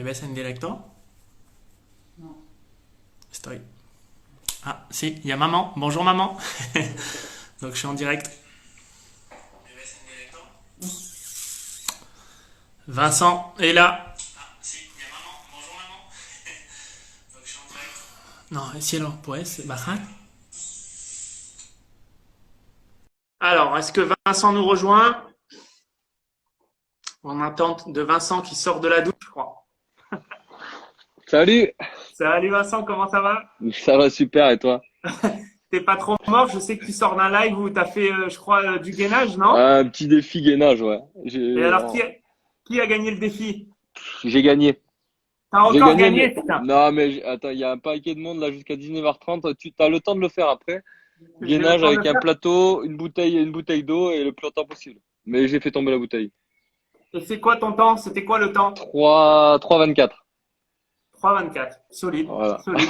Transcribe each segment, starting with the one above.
ves en directo? No. Estoy. Ah, si, il y a maman. Bonjour maman. Donc je suis en direct. Me ves en directo? Vincent est là. Ah, si, il y a maman. Bonjour maman. Donc je suis en direct. No, cielo, ¿puedes bajar? Alors, est-ce que Vincent nous rejoint? En attente de Vincent qui sort de la douche, je crois. Salut, Salut Vincent, comment ça va? ça va super et toi? T'es pas trop mort? Je sais que tu sors d'un live où t'as fait, je crois, du gainage, non? Un petit défi gainage, ouais. Et alors, qui a gagné le défi? J'ai gagné. T'as J'ai encore gagné, gagné, mais putain. non, mais attends, il y a un paquet de monde là jusqu'à 19h30. Tu as le temps de le faire après. J'ai le Gainage temps de avec le un faire. plateau, une bouteille d'eau et le plus longtemps possible. Mais j'ai fait tomber la bouteille. Et c'est quoi ton temps? C'était quoi le temps? 3,24. 3,24. Solide, Voilà. solide.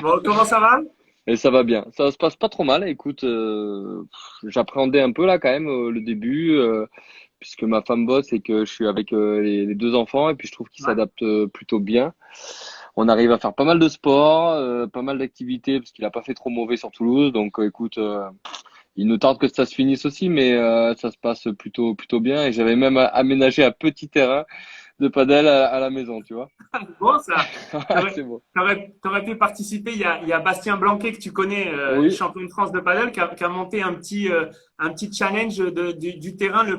Bon, comment ça va? Et ça va bien. Ça se passe pas trop mal. Écoute, j'appréhendais un peu là quand même le début, puisque ma femme bosse et que je suis avec les deux enfants et puis je trouve qu'ils Ouais. s'adaptent plutôt bien. On arrive à faire pas mal de sport, pas mal d'activités parce qu'il a pas fait trop mauvais sur Toulouse. Donc écoute, il nous tarde que ça se finisse aussi, mais ça se passe plutôt bien. Et j'avais même aménagé un petit terrain de padel à la maison, tu vois. Bon, ça. Ouais, T'aurais, c'est bon. t'aurais pu participer. Il y a Bastien Blanquet que tu connais, Oui. champion de France de paddle, qui a monté un petit challenge du terrain le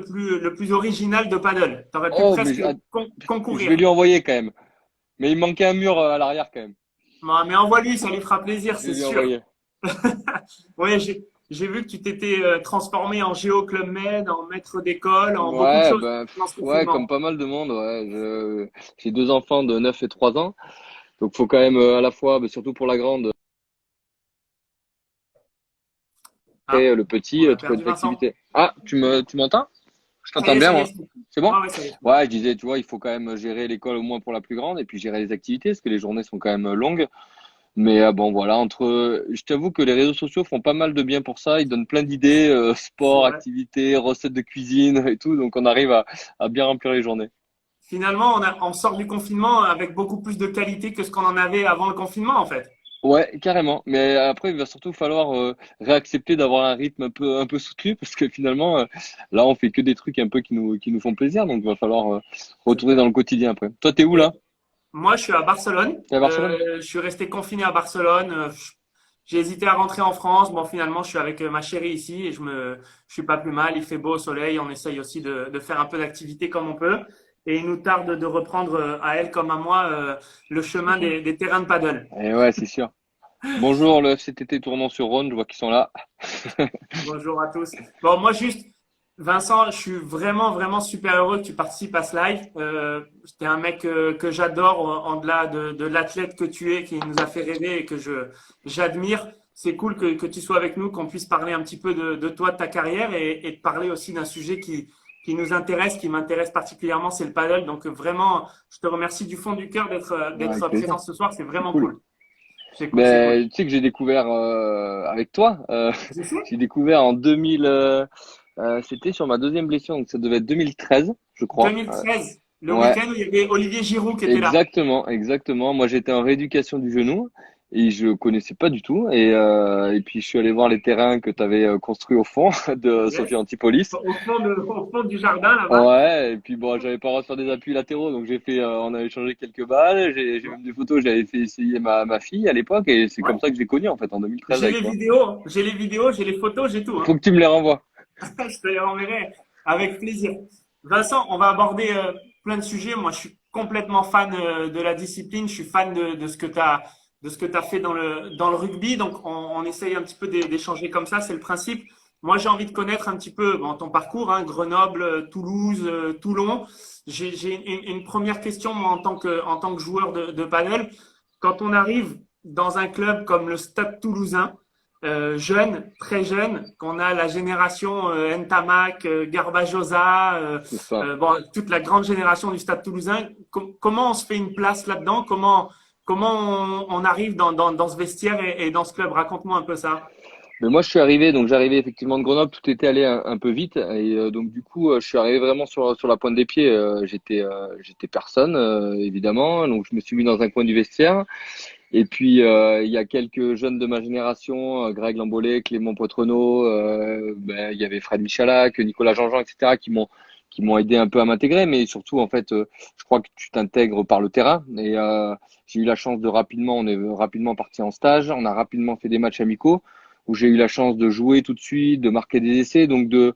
plus original de paddle. T'aurais pu Oh, mais presque je vais concourir. lui envoyer quand même. Mais il manquait un mur à l'arrière quand même. Non, mais envoie-lui, ça lui fera plaisir, Je vais c'est lui sûr. envoyer. Oui, j'ai vu que tu t'étais transformé en Géo Club Med, en maître d'école, en beaucoup de Ouais, choses ben, pendant ce ouais, comme confinement. pas mal de monde, ouais. J'ai deux enfants de 9 et 3 ans. Donc faut quand même à la fois, ben, surtout pour la grande et Ah, le on petit, a trouver perdu des Vincent. activités. Ah, tu m'entends? Je Ça y t'entends est, bien, ça y est. moi. C'est bon? Ah ouais, ça y est. Ouais, je disais, tu vois, il faut quand même gérer l'école au moins pour la plus grande et puis gérer les activités parce que les journées sont quand même longues. Mais bon, voilà, je t'avoue que les réseaux sociaux font pas mal de bien pour ça. Ils donnent plein d'idées, C'est sport, vrai. activités, recettes de cuisine et tout. Donc on arrive à bien remplir les journées. Finalement, on sort du confinement avec beaucoup plus de qualité que ce qu'on en avait avant le confinement, en fait. Ouais, carrément. Mais après, il va surtout falloir réaccepter d'avoir un rythme un peu soutenu parce que finalement, là, on fait que des trucs un peu qui nous font plaisir. Donc, il va falloir C'est retourner dans clair. le quotidien après. Toi, t'es où là? Et moi, je suis à Barcelone. T'es à Barcelone? Je suis resté confiné à Barcelone. J'ai hésité à rentrer en France. Bon, finalement, je suis avec ma chérie ici et je suis pas plus mal. Il fait beau au soleil. On essaye aussi de faire un peu d'activité comme on peut. Et il nous tarde de reprendre à elle comme à moi le chemin des terrains de paddle. Et ouais, c'est sûr. Bonjour, le FCTT Tournon sur Rhône, je vois qu'ils sont là. Bonjour à tous. Bon, moi juste, Vincent, je suis vraiment, vraiment super heureux que tu participes à ce live. T'es un mec que j'adore en delà de l'athlète que tu es, qui nous a fait rêver et que j'admire. C'est cool que tu sois avec nous, qu'on puisse parler un petit peu de toi, de ta carrière et de parler aussi d'un sujet qui nous intéresse, qui m'intéresse particulièrement, c'est le paddle. Donc vraiment, je te remercie du fond du cœur Ouais, d'être avec plaisir. présent ce soir. C'est C'est vraiment cool. cool. C'est cool, c'est cool. Mais tu sais que j'ai découvert avec toi, Je sais. j'ai découvert en 2000, c'était sur ma deuxième blessure, donc ça devait être 2013, je crois. 2013, le Ouais, week-end où il y avait Olivier Giroud qui était là. exactement, exactement. Moi, j'étais en rééducation du genou et je connaissais pas du tout. Et puis, je suis allé voir les terrains que tu avais construits au fond de Yes. Sophie Antipolis. Au fond du jardin là-bas. Ouais, et puis bon, j'avais pas le droit de faire des appuis latéraux, donc on avait changé quelques balles. J'ai même des photos, j'avais fait essayer ma fille à l'époque, et c'est Ouais. comme ça que je l'ai connue en fait en 2013 avec toi. J'ai les vidéos, j'ai les photos, j'ai tout. Faut Hein. que tu me les renvoies. Je te les renverrai avec plaisir. Vincent, on va aborder plein de sujets. Moi, je suis complètement fan de la discipline. Je suis fan de ce que tu as, de ce que tu fait dans le rugby. Donc, on essaye un petit peu d'échanger comme ça. C'est le principe. Moi, j'ai envie de connaître un petit peu bon, ton parcours, hein, Grenoble, Toulouse, Toulon. J'ai une première question, moi, en tant que joueur de paddle. Quand on arrive dans un club comme le Stade Toulousain, jeune, très jeune, qu'on a la génération Ntamak, Garbajosa, C'est ça. bon, toute la grande génération du Stade Toulousain. Comment on se fait une place là-dedans? Comment on arrive dans ce vestiaire et dans ce club? Raconte-moi un peu ça. Mais moi, je suis arrivé, donc j'arrivais effectivement de Grenoble, tout était allé un peu vite, et donc du coup, je suis arrivé vraiment sur la pointe des pieds. J'étais personne, évidemment, donc je me suis mis dans un coin du vestiaire. Et puis, il y a quelques jeunes de ma génération, Greg Lambollet, Clément Poitrenaud, il y avait Fred Michalak, Nicolas Jean-Jean, etc., qui m'ont aidé un peu à m'intégrer. Mais surtout, en fait, je crois que tu t'intègres par le terrain. Et j'ai eu la chance on est rapidement parti en stage, on a rapidement fait des matchs amicaux où j'ai eu la chance de jouer tout de suite, de marquer des essais, donc de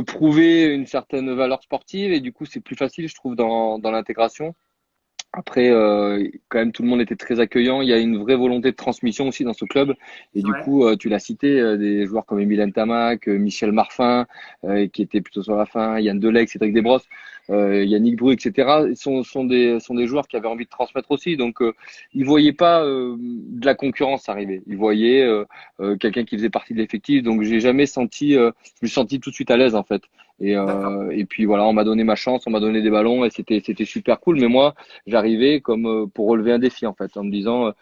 prouver une certaine valeur sportive. Et du coup, c'est plus facile, je trouve, dans l'intégration. Après, quand même, tout le monde était très accueillant. Il y a une vraie volonté de transmission aussi dans ce club. Et du Ouais. coup, tu l'as cité, des joueurs comme Emile Ntamak, Michel Marfin, qui était plutôt sur la fin, Yann Delec, Cédric Desbrosses, Yannick Bru, etc. Sont des joueurs qui avaient envie de transmettre aussi. Donc, ils voyaient pas de la concurrence arriver. Ils voyaient quelqu'un qui faisait partie de l'effectif. Donc, j'ai jamais senti, je me suis senti tout de suite à l'aise en fait. D'accord. Et puis voilà, on m'a donné ma chance, on m'a donné des ballons et c'était super cool. Mais moi, j'arrivais comme pour relever un défi en fait, en me disant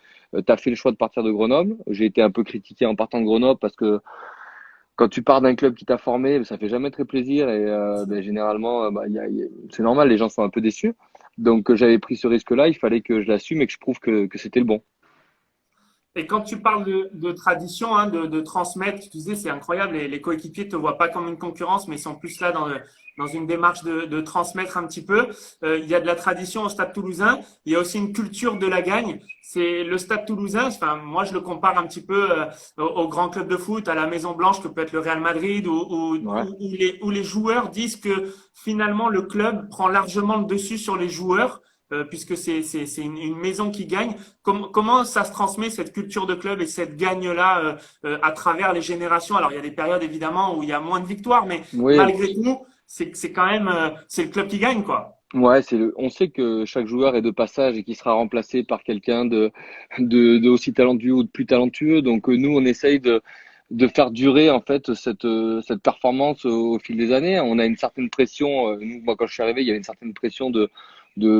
t'as fait le choix de partir de Grenoble. J'ai été un peu critiqué en partant de Grenoble parce que quand tu pars d'un club qui t'a formé, ça fait jamais très plaisir et généralement c'est normal, les gens sont un peu déçus. Donc j'avais pris ce risque-là, il fallait que je l'assume et que je prouve que c'était le bon. Et quand tu parles de tradition, hein, de transmettre, tu disais, c'est incroyable, les coéquipiers te voient pas comme une concurrence, mais ils sont plus là dans une démarche de transmettre un petit peu. Il y a de la tradition au Stade Toulousain. Il y a aussi une culture de la gagne. C'est le Stade Toulousain. Enfin, moi, je le compare un petit peu au grand club de foot, à la Maison Blanche que peut être le Real Madrid, Ouais. où les joueurs disent que finalement le club prend largement le dessus sur les joueurs. Puisque c'est une maison qui gagne. Comment ça se transmet cette culture de club et cette gagne-là à travers les générations? Alors il y a des périodes évidemment où il y a moins de victoires, mais Oui, malgré tout, c'est quand même c'est le club qui gagne quoi. ouais, on sait que chaque joueur est de passage et qu'il sera remplacé par quelqu'un de aussi talentueux ou de plus talentueux. Donc nous, on essaye de faire durer en fait cette performance au fil des années. On a une certaine pression. Moi, quand je suis arrivé, il y avait une certaine pression de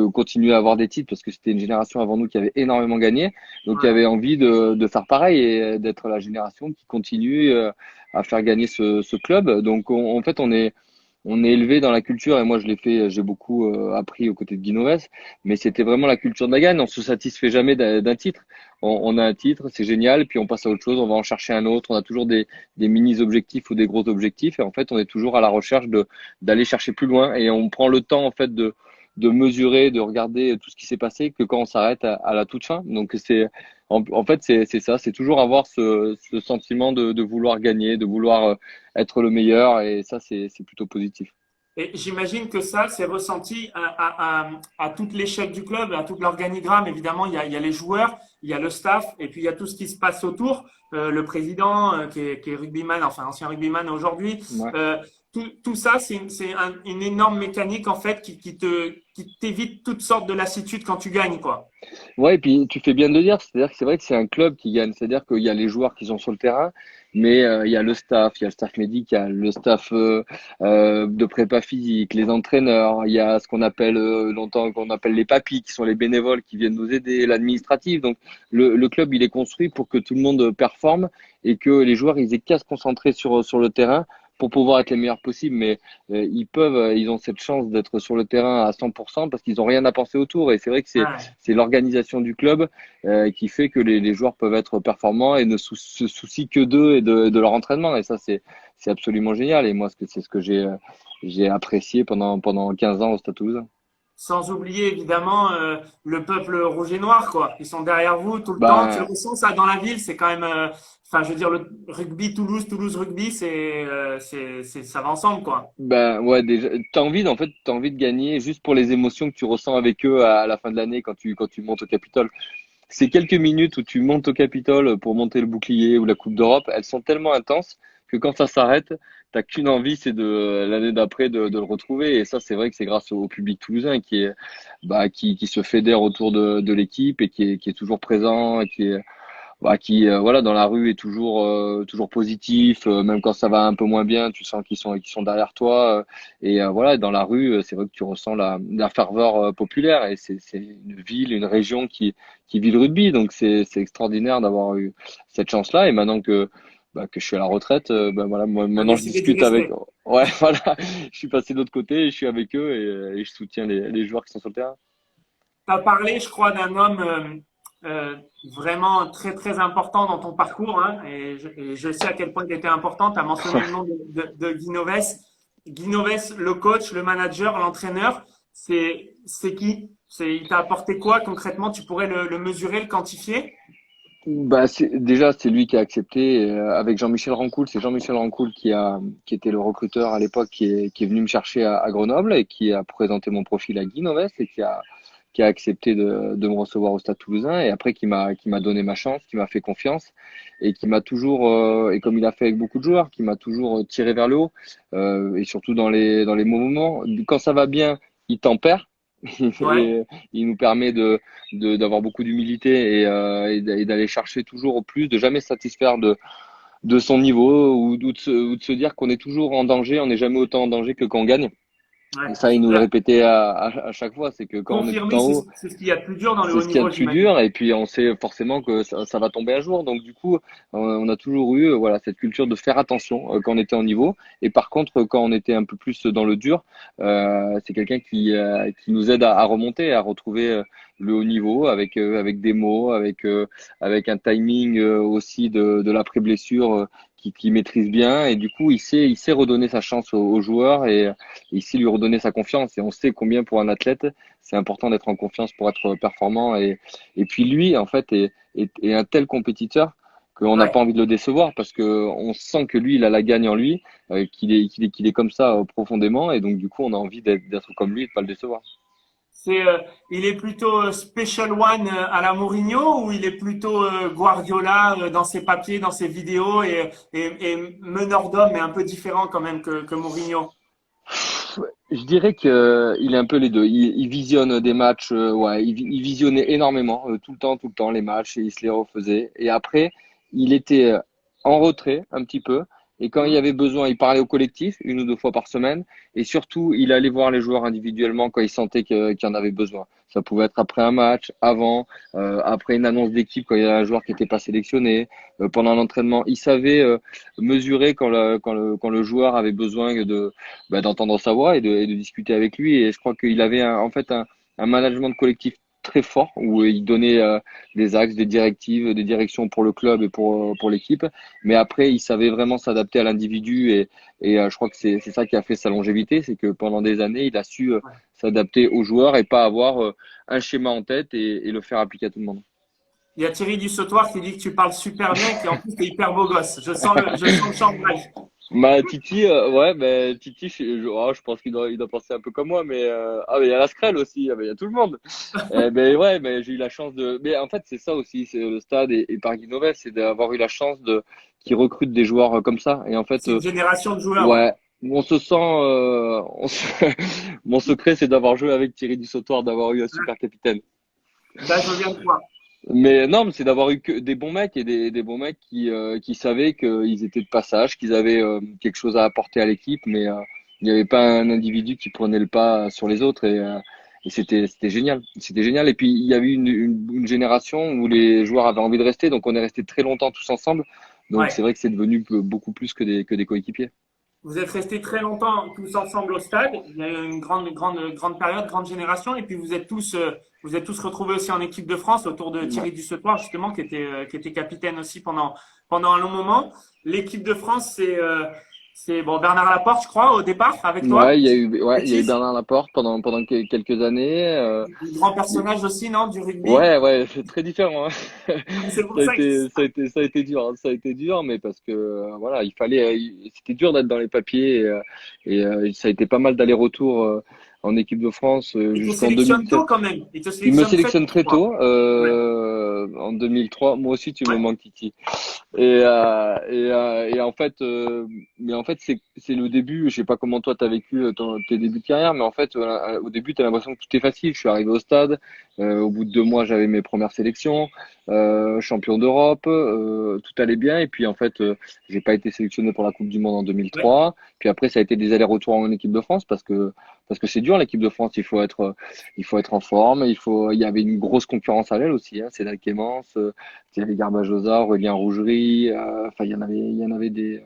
continuer à avoir des titres parce que c'était une génération avant nous qui avait énormément gagné. Donc il y Ouais. avait envie de faire pareil et d'être la génération qui continue à faire gagner ce club. Donc en fait, on est élevé dans la culture et moi je l'ai fait, j'ai beaucoup appris aux côtés de Guinoves, mais c'était vraiment la culture de la gagne. On se satisfait jamais d'un titre. On a un titre, c'est génial, puis on passe à autre chose, on va en chercher un autre. On a toujours des mini-objectifs ou des gros objectifs et en fait on est toujours à la recherche d'aller chercher plus loin et on prend le temps en fait de mesurer, de regarder tout ce qui s'est passé que quand on s'arrête à la toute fin. Donc en fait c'est ça, c'est toujours avoir ce sentiment de vouloir gagner, de vouloir être le meilleur et ça c'est plutôt positif. Et j'imagine que ça, c'est ressenti à toute l'échelle du club, à tout l'organigramme. Évidemment, il y a les joueurs, il y a le staff, et puis il y a tout ce qui se passe autour. Le président, qui est rugbyman, enfin ancien rugbyman aujourd'hui. Ouais. Euh, tout ça, une énorme mécanique en fait qui t'évite toutes sortes de lassitudes quand tu gagnes, quoi. Ouais, et puis tu fais bien de le dire, c'est-à-dire que c'est vrai que c'est un club qui gagne, c'est-à-dire qu'il y a les joueurs qui sont sur le terrain, mais il y a il y a le staff médical, le staff de prépa physique, les entraîneurs, il y a ce qu'on appelle longtemps qu'on appelle les papis, qui sont les bénévoles qui viennent nous aider, l'administratif. Donc le club il est construit pour que tout le monde performe et que les joueurs ils aient qu'à se concentrer sur le terrain pour pouvoir être les meilleurs possibles. Mais ils ont cette chance d'être sur le terrain à 100% parce qu'ils ont rien à penser autour. Et c'est vrai que Ouais. c'est l'organisation du club qui fait que les joueurs peuvent être performants et ne se soucient que d'eux et de leur entraînement. Et ça, c'est absolument génial. Et moi, c'est ce que j'ai apprécié pendant 15 ans au Stade Toulousain. Sans oublier évidemment le peuple rouge et noir, quoi. Ils sont derrière vous tout le temps. Tu le Ben, ressens ça dans la ville, c'est quand même. Enfin, je veux dire, le rugby Toulouse, Toulouse rugby, ça va ensemble, quoi. ben ouais, déjà, t'as envie de gagner juste pour les émotions que tu ressens avec eux à la fin de l'année quand tu montes au Capitole. Ces quelques minutes où tu montes au Capitole pour monter le bouclier ou la Coupe d'Europe, elles sont tellement intenses que quand ça s'arrête, t'as qu'une envie, c'est de l'année d'après de le retrouver. Et ça, c'est vrai que c'est grâce au public toulousain qui se fédère autour de l'équipe et qui est toujours présent, et qui voilà dans la rue est toujours positif, même quand ça va un peu moins bien, tu sens qu'ils sont derrière toi. Voilà, dans la rue, c'est vrai que tu ressens la ferveur populaire et c'est une ville, une région qui vit le rugby, donc c'est extraordinaire d'avoir eu cette chance-là. Et maintenant que que je suis à la retraite, voilà, moi, Tu as maintenant je décidé du discute avec, respect. ouais, voilà, je suis passé de l'autre côté, et je suis avec eux et je soutiens les joueurs qui sont sur le terrain. Tu as parlé, je crois, d'un homme vraiment très, très important dans ton parcours, hein, et je sais à quel point il était important. Tu as mentionné le nom de Guy Novès. Guy Novès, le coach, le manager, l'entraîneur, c'est qui? Il t'a apporté quoi concrètement? Tu pourrais le mesurer, le quantifier? Déjà, c'est lui qui a accepté avec Jean-Michel Rancoul. C'est Jean-Michel Rancoul qui était le recruteur à l'époque, qui est venu me chercher à Grenoble et qui a présenté mon profil à Guy Novès et qui a accepté de me recevoir au Stade Toulousain et après qui m'a donné ma chance, qui m'a fait confiance et qui m'a toujours et comme il a fait avec beaucoup de joueurs, qui m'a toujours tiré vers le haut et surtout dans les moments. Quand ça va bien, il tempère. Ouais, Et il nous permet d'avoir beaucoup d'humilité et d'aller chercher toujours au plus, de jamais se satisfaire de son niveau ou de se dire qu'on est toujours en danger, on n'est jamais autant en danger que quand on gagne. ouais. Et ça, il nous le répétait à chaque fois, c'est que quand on est tout Confirmé, en haut, c'est ce qu'il y a de plus dur dans le c'est haut ce qu'il y a niveau, de plus j'imagine. dur et puis on sait forcément que ça va tomber un jour. Donc du coup, on a toujours eu voilà cette culture de faire attention quand on était en niveau. Et par contre, quand on était un peu plus dans le dur, c'est quelqu'un qui nous aide à remonter, à retrouver le haut niveau avec des mots, avec un timing aussi de l'après-blessure qui maîtrise bien. Et du coup, il sait redonner sa chance aux joueurs et il sait lui redonner sa confiance. Et on sait combien pour un athlète c'est important d'être en confiance pour être performant. Et puis lui, en fait, est un tel compétiteur qu'on n'a Ouais. pas envie de le décevoir parce que on sent que lui, il a la gagne en lui, qu'il est comme ça profondément. Et donc, du coup, on a envie d'être comme lui et de pas le décevoir. Il est plutôt Special One à la Mourinho ou il est plutôt Guardiola dans ses papiers, dans ses vidéos et meneur d'hommes, mais un peu différent quand même que Mourinho. Je dirais que il est un peu les deux. Il visionne des matchs, ouais, il visionnait énormément, tout le temps les matchs et il se les refaisait. Et après, il était en retrait un petit peu. Et quand il y Hmm. avait besoin, il parlait au collectif une ou deux fois par semaine. Et surtout, il allait voir les joueurs individuellement quand il sentait qu'il y en avait besoin. Ça pouvait être après un match, avant, après une annonce d'équipe quand il y a un joueur qui n'était pas sélectionné, pendant l'entraînement. Il savait mesurer quand le joueur avait besoin d'entendre sa voix et de discuter avec lui. Et je crois qu'il avait en fait un management collectif très fort où il donnait des axes, des directives, des directions pour le club et pour l'équipe. Mais après, il savait vraiment s'adapter à l'individu et je crois que c'est ça qui a fait sa longévité, c'est que pendant des années, il a su s'adapter aux joueurs et pas avoir un schéma en tête et le faire appliquer à tout le monde. Il y a Thierry Dussautoir qui dit que tu parles super bien et qui en plus est hyper beau gosse. Je sens le chambrage. Titi, ouais, Titi, je pense il doit penser un peu comme moi, mais il y a la Screll aussi, il y a tout le monde. Ouais, j'ai eu la chance mais en fait, c'est ça aussi, c'est le stade et par Guinoves, c'est d'avoir eu la chance qui recrute des joueurs comme ça. Et en fait, C'est une génération de joueurs, ouais. ouais, on se sent, mon secret, c'est d'avoir joué avec Thierry Dussautoir, d'avoir eu un super capitaine. Ça, je veux bien te croire. Mais non, mais c'est d'avoir eu que des bons mecs et des bons mecs qui savaient qu'ils étaient de passage, qu'ils avaient quelque chose à apporter à l'équipe, mais il n'y avait pas un individu qui prenait le pas sur les autres et c'était génial. C'était génial. Et puis il y avait une génération où les joueurs avaient envie de rester, donc on est resté très longtemps tous ensemble. Donc Ouais. c'est vrai que c'est devenu beaucoup plus que des coéquipiers. Vous êtes restés très longtemps tous ensemble au stade. Il y a eu une grande période, grande génération. Et puis vous êtes tous retrouvés aussi en équipe de France autour de Ouais. Thierry Dussautoir, justement, qui était capitaine aussi pendant un long moment. L'équipe de France, c'est bon, Bernard Laporte, je crois, au départ, avec toi. Il y a eu Bêtise. Bernard Laporte pendant quelques années. Un grand personnage aussi, non, du rugby. Ouais, c'est très différent, hein. C'est pour ça que Ça a été dur, hein. Ça a été dur, mais parce que voilà, c'était dur d'être dans les papiers ça a été pas mal d'allers-retours en équipe de France il te jusqu'en sélectionne 2007. tôt quand même. Il te Il me sélectionne très tôt, sélectionne je très crois. tôt, Ouais, en 2003. Moi aussi, tu me ouais, manques, Titi. Et en fait, c'est le début. Je sais pas comment toi t'as vécu tes débuts de carrière, mais en fait, au début, t'as l'impression que tout est facile. Je suis arrivé au stade. Au bout de 2 mois, j'avais mes premières sélections, champion d'Europe, tout allait bien. Et puis en fait, j'ai pas été sélectionné pour la Coupe du Monde en ouais. 2003. Puis après, ça a été des allers-retours en équipe de France parce que c'est dur l'équipe de France. Il faut être en forme. Il y avait une grosse concurrence à l'aile aussi. Hein, Cédric Clémence, il y avait Garbajosa, Aurélien Rougerie. Enfin, il y en avait des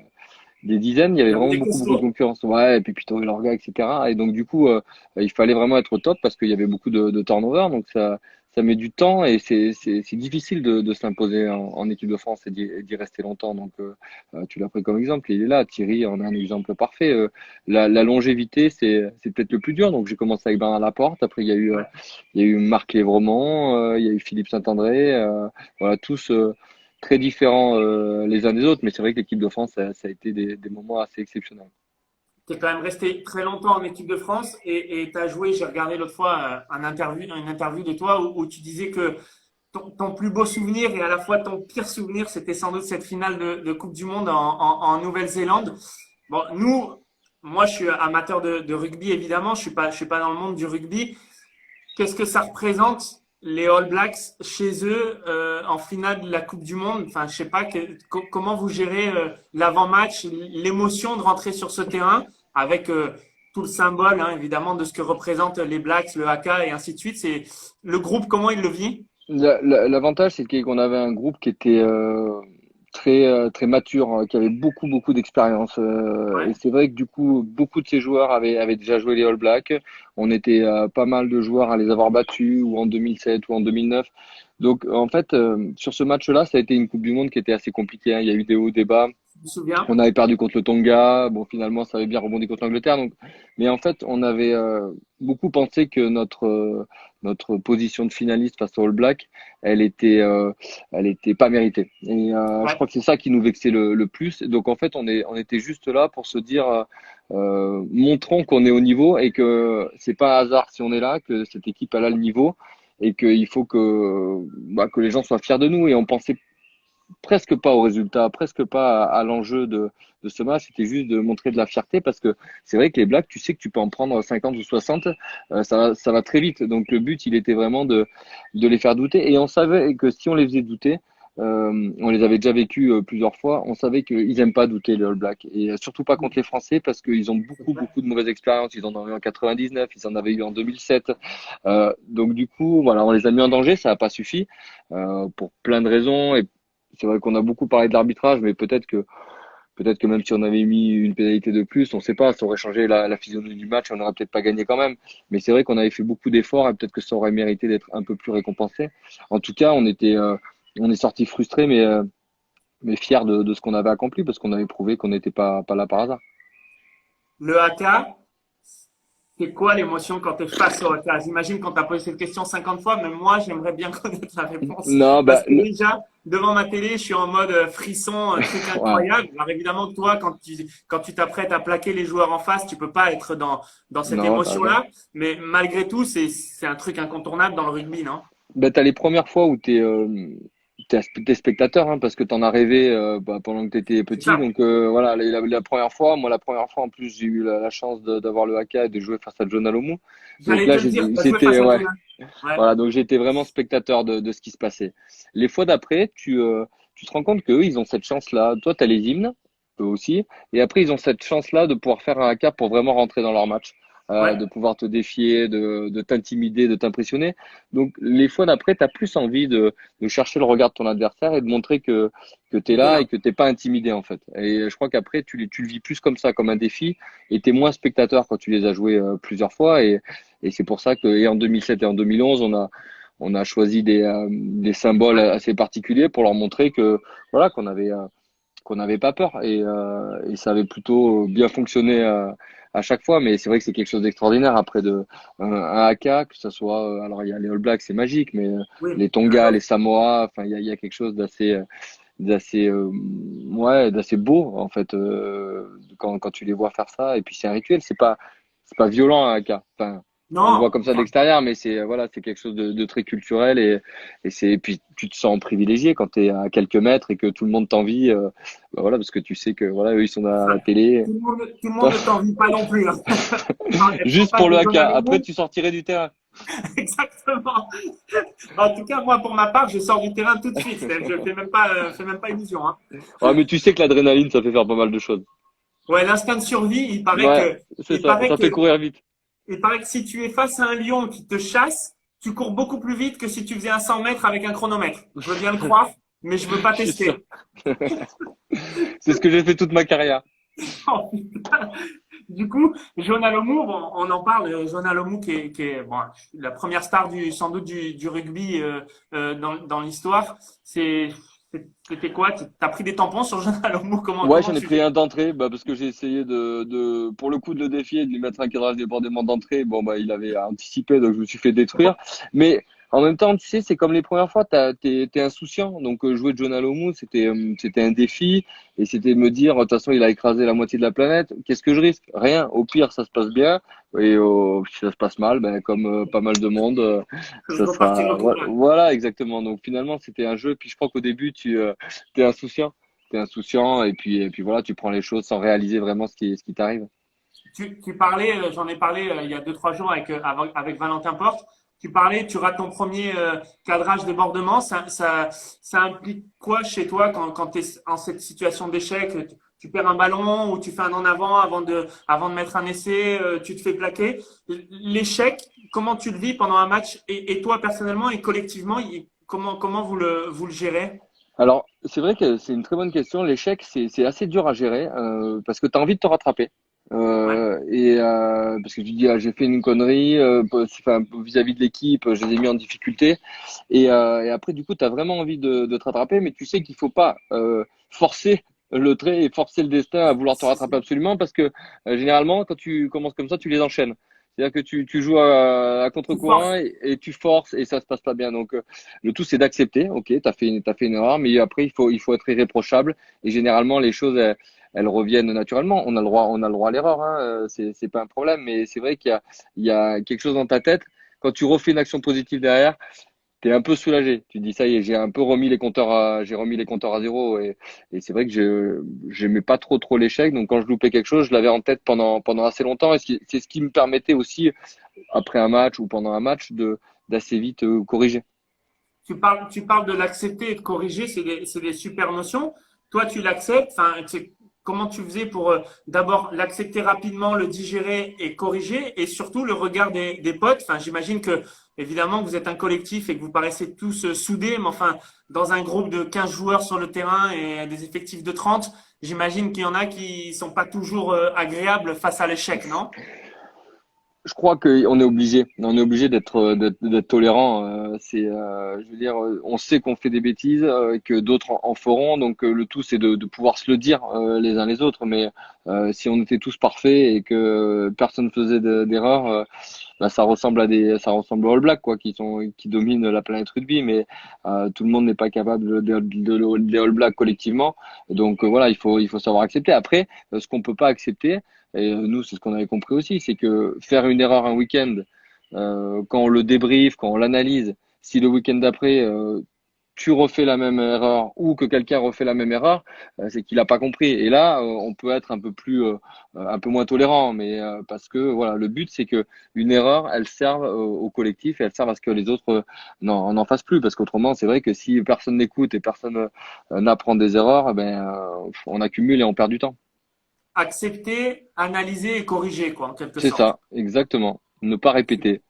dizaines. Il y Il avait y avait vraiment des beaucoup de costauds. concurrence. Ouais, et puis Pito et Lorga, etc. Et donc du coup, il fallait vraiment être au top parce qu'il y avait beaucoup de turnover. Donc ça met du temps et c'est difficile de s'imposer en équipe de France et d'y rester longtemps. Donc tu l'as pris comme exemple. Il est là. Thierry en a un exemple parfait. La longévité, c'est peut-être le plus dur. Donc j'ai commencé avec Bernard Laporte. Après Ouais. il y a eu Marc Lévremont, il y a eu Philippe Saint-André. Voilà tous. Très différents les uns des autres, mais c'est vrai que l'équipe de France, ça a été des moments assez exceptionnels. Tu es quand même resté très longtemps en équipe de France et tu as joué, j'ai regardé l'autre fois une interview de toi où tu disais que ton plus beau souvenir et à la fois ton pire souvenir, c'était sans doute cette finale de Coupe du Monde en Nouvelle-Zélande. Bon, moi, je suis amateur de rugby, évidemment. Je suis pas dans le monde du rugby. Qu'est-ce que ça représente, les All Blacks, chez eux, en finale de la Coupe du Monde? Enfin, je sais pas, comment vous gérez l'avant-match, l'émotion de rentrer sur ce terrain avec tout le symbole, hein, évidemment, de ce que représentent les Blacks, le haka et ainsi de suite. C'est le groupe, comment il le vit? L'avantage, c'est qu'on avait un groupe qui était très mature, qui avait beaucoup d'expérience. Et Ouais, c'est vrai que du coup, beaucoup de ces joueurs avaient déjà joué les All Blacks. On était pas mal de joueurs à les avoir battus, ou en 2007 ou en 2009. Donc en fait, sur ce match-là, ça a été une Coupe du Monde qui était assez compliquée. Hein. Il y a eu des hauts, des bas. je me souviens. On avait perdu contre le Tonga. Bon, finalement, ça avait bien rebondi contre l'Angleterre. Donc, mais en fait, on avait beaucoup pensé que notre position de finaliste face au All Black, elle était pas méritée. Et je Ouais, crois que c'est ça qui nous vexait le plus. Donc, en fait, on était juste là pour se dire, montrons qu'on est au niveau et que c'est pas un hasard si on est là, que cette équipe elle a le niveau et qu'il faut que les gens soient fiers de nous. Et on pensait presque pas au résultat, presque pas à l'enjeu de ce match. C'était juste de montrer de la fierté parce que c'est vrai que les Blacks, tu sais que tu peux en prendre 50 ou 60, ça va très vite. Donc le but, il était vraiment de les faire douter. Et on savait que si on les faisait douter, on les avait déjà vécus plusieurs fois, on savait qu'ils aiment pas douter les All Blacks. Et surtout pas contre les Français parce qu'ils ont c'est clair. beaucoup de mauvaises expériences. Ils en ont eu en 99, ils en avaient eu en 2007. Donc du coup, voilà, on les a mis en danger, ça n'a pas suffi pour plein de raisons. Et c'est vrai qu'on a beaucoup parlé de l'arbitrage, mais peut-être que même si on avait mis une pénalité de plus, on ne sait pas, ça aurait changé la physionomie du match, on n'aurait peut-être pas gagné quand même. Mais c'est vrai qu'on avait fait beaucoup d'efforts et peut-être que ça aurait mérité d'être un peu plus récompensé. En tout cas, on est sorti frustré, mais fier de ce qu'on avait accompli parce qu'on avait prouvé qu'on n'était pas là par hasard. Le haka, c'est quoi l'émotion quand tu es face au haka? J'imagine qu'on t'a posé cette question 50 fois, mais moi, j'aimerais bien connaître la réponse. Non, Parce que déjà, devant ma télé, je suis en mode frisson, truc ouais, incroyable. Alors évidemment, toi, quand tu t'apprêtes à plaquer les joueurs en face, tu peux pas être dans cette non, t'as raison. émotion-là. Mais malgré tout, c'est un truc incontournable dans le rugby, non? T'as les premières fois où t'es spectateur, hein, parce que t'en as rêvé pendant que t'étais C'est petit. ça. Donc voilà, la première fois, moi la première fois en plus, j'ai eu la chance d'avoir le haka et de jouer face à John Alomou. Donc J'allais là, te le dire, tu as joué j'étais face à ouais, Jonathan. Ouais. voilà, donc j'étais vraiment spectateur de ce qui se passait. Les fois d'après, tu te rends compte qu'eux, ils ont cette chance-là. Toi, t'as les hymnes, eux aussi, et après ils ont cette chance-là de pouvoir faire un haka pour vraiment rentrer dans leur match. De Ouais. pouvoir te défier, de t'intimider, de t'impressionner. Donc, les fois d'après, tu as plus envie de chercher le regard de ton adversaire et de montrer que tu es C'était là là. et que t'es pas intimidé, en fait. Et je crois qu'après, tu le vis plus comme ça, comme un défi, et tu es moins spectateur quand tu les as joués plusieurs fois. Et c'est pour ça que, et en 2007 et en 2011, on a choisi des symboles Ouais. assez particuliers pour leur montrer que, voilà, qu'on n'avait pas peur et ça avait plutôt bien fonctionné à chaque fois. Mais c'est vrai que c'est quelque chose d'extraordinaire après un haka, que ce soit alors il y a les All Blacks, c'est magique, mais Oui, les Tonga, les j'adore. Samoa, enfin il y a quelque chose d'assez ouais d'assez beau en fait quand tu les vois faire ça. Et puis c'est un rituel, c'est pas violent un haka. Enfin on le voit Non, comme ça de l'extérieur, mais c'est voilà, c'est quelque chose de très culturel et puis tu te sens privilégié quand tu es à quelques mètres et que tout le monde t'envie, voilà, parce que tu sais que voilà, eux ils sont à ça, la télé. tout le monde ne t'envie pas non plus, hein. Être en Juste face pour le de John haka. Après, Alomou, tu sortirais du terrain. exactement. En tout cas, moi, pour ma part, je sors du terrain tout de suite. Je fais même pas illusion, hein. Ouais, mais tu sais que l'adrénaline, ça fait faire pas mal de choses. Ouais, l'instinct de survie, Ouais, c'est il ça. paraît Ça que fait courir vite. il paraît que si tu es face à un lion qui te chasse, tu cours beaucoup plus vite que si tu faisais un 100 mètres avec un chronomètre. Je veux bien le croire, mais je veux pas Je suis sûr. tester. C'est ce que j'ai fait toute ma carrière. Oh, putain. Du coup, Jonah Lomu, bon, on en parle. Jonah Lomu, qui est bon, la première star sans doute du rugby dans l'histoire. C'était quoi? T'as pris des tampons sur Jonah Lomu? Ouais, Comment j'en ai tu pris fais? un d'entrée, parce que j'ai essayé pour le coup, de le défier, de lui mettre un cadrage débordement d'entrée. Bon, il avait anticipé, donc je me suis fait détruire. Mais en même temps, tu sais, c'est comme les premières fois, t'es insouciant. Donc, jouer John Alomou, c'était un défi. Et c'était me dire, de toute façon, il a écrasé la moitié de la planète. Qu'est-ce que je risque? Rien. Au pire, ça se passe bien. Et si ça se passe mal, comme pas mal de monde, Je ça repartirai sera. au tournoi. Voilà, exactement. Donc, finalement, c'était un jeu. Puis, je crois qu'au début, t'es insouciant. T'es insouciant et puis voilà, tu prends les choses sans réaliser vraiment ce qui t'arrive. Tu parlais, j'en ai parlé il y a 2, 3 jours avec Valentin Porte. Tu parlais, tu rates ton premier cadrage débordement. Ça implique quoi chez toi quand tu es en cette situation d'échec? Tu perds un ballon ou tu fais un en avant avant de mettre un essai, tu te fais plaquer. L'échec, comment tu le vis pendant un match et toi personnellement et collectivement, comment vous le gérez? Alors, c'est vrai que c'est une très bonne question. L'échec, c'est assez dur à gérer parce que tu as envie de te rattraper. Ouais. Parce que tu dis, ah, j'ai fait une connerie enfin, vis-à-vis de l'équipe, je les ai mis en difficulté. Et après, du coup, tu as vraiment envie de te rattraper, mais tu sais qu'il faut pas forcer le trait et forcer le destin à vouloir te rattraper absolument parce que généralement, quand tu commences comme ça, tu les enchaînes. C'est-à-dire que tu joues à Tu contre-courant forces. et tu forces et ça se passe pas bien. Donc, le tout, c'est d'accepter. Ok, t'as fait une erreur, mais après, il faut être irréprochable. Et généralement, les choses, elles reviennent naturellement. On a le droit à l'erreur, hein. C'est pas un problème. Mais c'est vrai qu'il y a quelque chose dans ta tête. Quand tu refais une action positive derrière, t'es un peu soulagé. Tu te dis, ça y est, j'ai remis les compteurs à zéro. Et c'est vrai que j'aimais pas trop l'échec. Donc, quand je loupais quelque chose, je l'avais en tête pendant assez longtemps. Et c'est ce qui me permettait aussi, après un match ou pendant un match, d'assez vite corriger. Tu parles de l'accepter et de corriger, c'est des super notions. Toi, tu l'acceptes. Enfin, comment tu faisais pour d'abord l'accepter rapidement, le digérer et corriger, et surtout le regard des potes. Enfin, j'imagine que évidemment vous êtes un collectif et que vous paraissez tous soudés, mais enfin, dans un groupe de 15 joueurs sur le terrain et des effectifs de 30, j'imagine qu'il y en a qui sont pas toujours agréables face à l'échec, non? Je crois qu'on est obligé. On est obligé d'être tolérant. Je veux dire, on sait qu'on fait des bêtises, que d'autres en feront. Donc le tout, c'est de pouvoir se le dire les uns les autres. Mais si on était tous parfaits et que personne faisait d'erreurs, ça ressemble aux All Blacks quoi, qui dominent la planète rugby. Mais tout le monde n'est pas capable des All Blacks collectivement. Donc voilà, il faut savoir accepter. Après, ce qu'on peut pas accepter. Et nous, c'est ce qu'on avait compris aussi, c'est que faire une erreur un week-end, quand on le débriefe, quand on l'analyse, si le week-end d'après, tu refais la même erreur ou que quelqu'un refait la même erreur, c'est qu'il n'a pas compris. Et là, on peut être un peu moins tolérant, mais parce que voilà, le but, c'est que une erreur, elle serve au collectif et elle serve à ce que les autres n'en fassent plus. Parce qu'autrement, c'est vrai que si personne n'écoute et personne n'apprend des erreurs, on accumule et on perd du temps. Accepter, analyser et corriger, quoi, en quelque C'est sorte. ça, exactement. Ne pas répéter.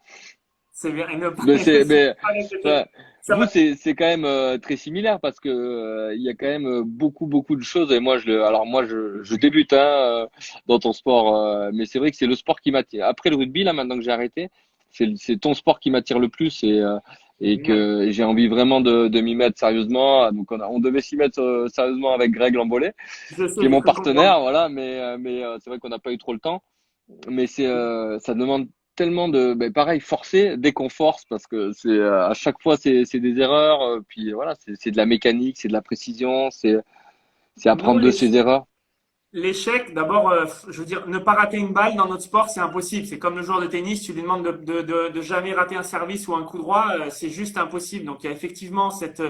C'est bien. Et ne pas, Mais surtout pas répéter. enfin, Ça vous, va. c'est quand même très similaire parce que il y a quand même beaucoup de choses. Et moi, alors moi, je débute hein, dans ton sport, mais c'est vrai que c'est le sport qui m'attire. Après le rugby, là, maintenant que j'ai arrêté, c'est ton sport qui m'attire le plus et Génial. que j'ai envie vraiment de m'y mettre sérieusement. Donc on devait s'y mettre sérieusement avec Greg Lambolet, Je qui est sais, j'ai mon cru comprendre. partenaire, voilà. Mais c'est vrai qu'on n'a pas eu trop le temps. Mais ça demande tellement pareil, forcer dès qu'on force parce que à chaque fois c'est des erreurs. Puis voilà, c'est de la mécanique, c'est de la précision, c'est Nous, apprendre de ses erreurs. l'échec, d'abord, je veux dire, ne pas rater une balle dans notre sport, c'est impossible. C'est comme le joueur de tennis, tu lui demandes de jamais rater un service ou un coup droit, c'est juste impossible. Donc, il y a effectivement cette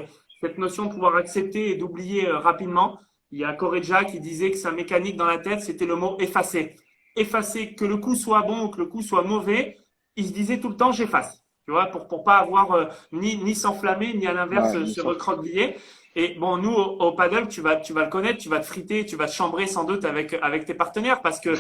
notion de pouvoir accepter et d'oublier rapidement. Il y a Correggia qui disait que sa mécanique dans la tête, c'était le mot effacer. Effacer, que le coup soit bon ou que le coup soit mauvais, il se disait tout le temps, j'efface. Tu vois, pour pas avoir ni s'enflammer, ni à l'inverse Ouais, bien se sûr. recroqueviller. Et bon, nous, au paddle, tu vas le connaître, tu vas te friter, tu vas te chambrer sans doute avec tes partenaires parce que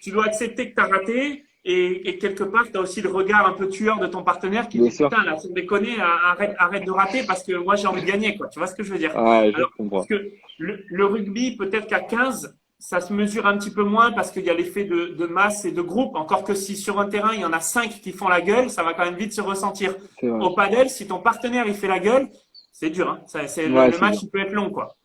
tu dois accepter que tu as raté Et quelque part, tu as aussi le regard un peu tueur de ton partenaire qui Bien dit, sûr. putain, là, sans déconner, arrête de rater parce que moi, j'ai envie de gagner, quoi. Tu vois ce que je veux dire? Ouais, je Alors, parce comprends. que le rugby, peut-être qu'à 15, ça se mesure un petit peu moins parce qu'il y a l'effet de masse et de groupe. Encore que si sur un terrain, il y en a 5 qui font la gueule, ça va quand même vite se ressentir. C'est vrai. Au padel, si ton partenaire, il fait la gueule, c'est dur, hein. Ouais, Le c'est match, dur. il peut être long, quoi.